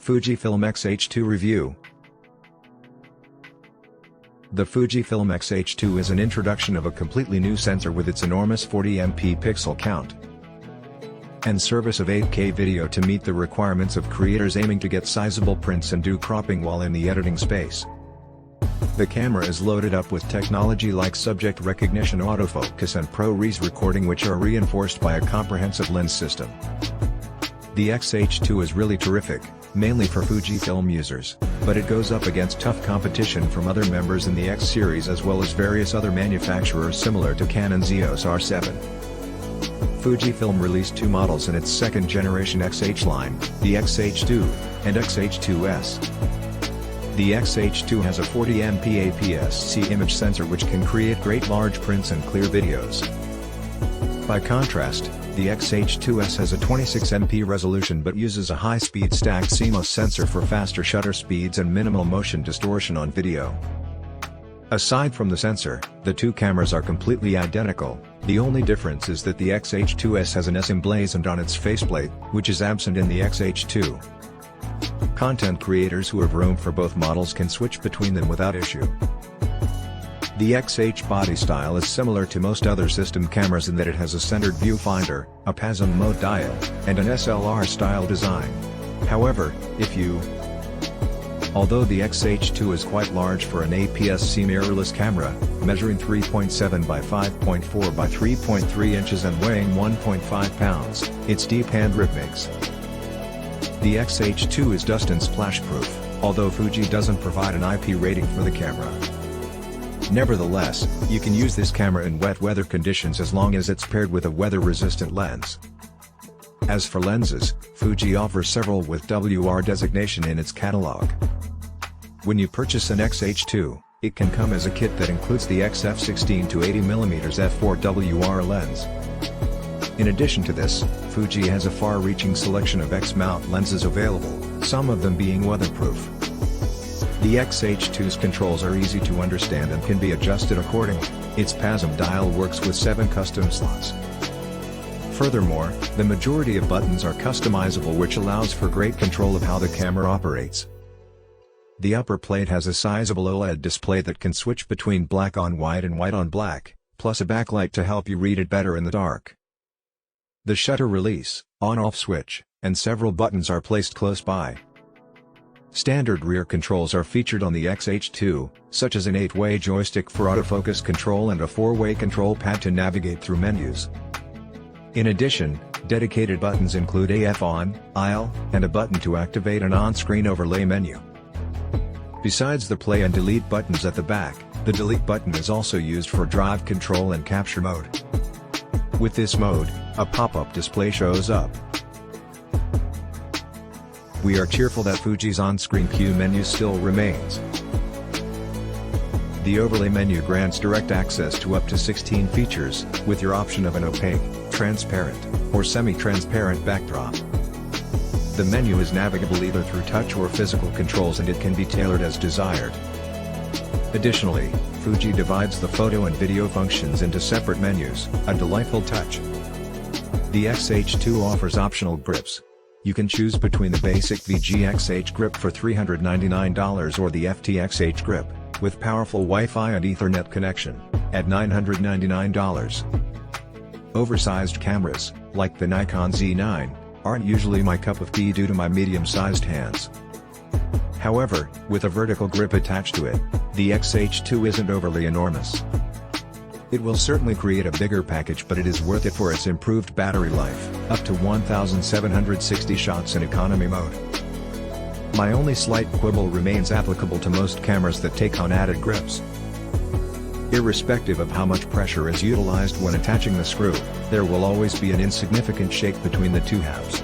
Fujifilm X-H2 Review. The Fujifilm X-H2 is an introduction of a completely new sensor with its enormous 40MP pixel count and service of 8K video to meet the requirements of creators aiming to get sizable prints and do cropping while in the editing space. The camera is loaded up with technology like subject recognition, autofocus and ProRes recording, which are reinforced by a comprehensive lens system. The X-H2 is really terrific, mainly for Fujifilm users, but it goes up against tough competition from other members in the X series as well as various other manufacturers similar to Canon's EOS R7. Fujifilm released two models in its second-generation X-H line, the X-H2 and X-H2S. The X-H2 has a 40MP APS-C image sensor which can create great large prints and clear videos. By contrast, the X-H2S has a 26MP resolution but uses a high-speed stacked CMOS sensor for faster shutter speeds and minimal motion distortion on video. Aside from the sensor, the two cameras are completely identical. The only difference is that the X-H2S has an S emblazoned on its faceplate, which is absent in the X-H2. Content creators who have room for both models can switch between them without issue. The X-H body style is similar to most other system cameras in that it has a centered viewfinder, a PASM mode dial, and an SLR-style design. However, although the X-H2 is quite large for an APS-C mirrorless camera, measuring 3.7 by 5.4 by 3.3 inches and weighing 1.5 pounds, its deep hand grip makes the X-H2 is dust and splash proof, although Fuji doesn't provide an IP rating for the camera. Nevertheless, you can use this camera in wet weather conditions as long as it's paired with a weather-resistant lens. As for lenses, Fuji offers several with WR designation in its catalog. When you purchase an X-H2, it can come as a kit that includes the XF16 to 80mm f4 WR lens. In addition to this, Fuji has a far-reaching selection of X-mount lenses available, some of them being weatherproof. The X-H2's controls are easy to understand and can be adjusted accordingly. Its PASM dial works with 7 custom slots. Furthermore, the majority of buttons are customizable, which allows for great control of how the camera operates. The upper plate has a sizable OLED display that can switch between black on white and white on black, plus a backlight to help you read it better in the dark. The shutter release, on-off switch, and several buttons are placed close by. Standard rear controls are featured on the X-H2, such as an 8-way joystick for autofocus control and a 4-way control pad to navigate through menus. In addition, dedicated buttons include AF on, aisle, and a button to activate an on-screen overlay menu. Besides the play and delete buttons at the back, the delete button is also used for drive control and capture mode. With this mode, a pop-up display shows up. We are cheerful that Fuji's on-screen Q menu still remains. The overlay menu grants direct access to up to 16 features, with your option of an opaque, transparent, or semi-transparent backdrop. The menu is navigable either through touch or physical controls, and it can be tailored as desired. Additionally, Fuji divides the photo and video functions into separate menus, a delightful touch. The X-H2 offers optional grips. You can choose between the basic VGX-H grip for $399 or the FTX-H grip, with powerful Wi-Fi and Ethernet connection, at $999. Oversized cameras, like the Nikon Z9, aren't usually my cup of tea due to my medium-sized hands. However, with a vertical grip attached to it, the X-H2 isn't overly enormous. It will certainly create a bigger package, but it is worth it for its improved battery life, up to 1,760 shots in economy mode. My only slight quibble remains applicable to most cameras that take on added grips. Irrespective of how much pressure is utilized when attaching the screw, there will always be an insignificant shake between the two halves.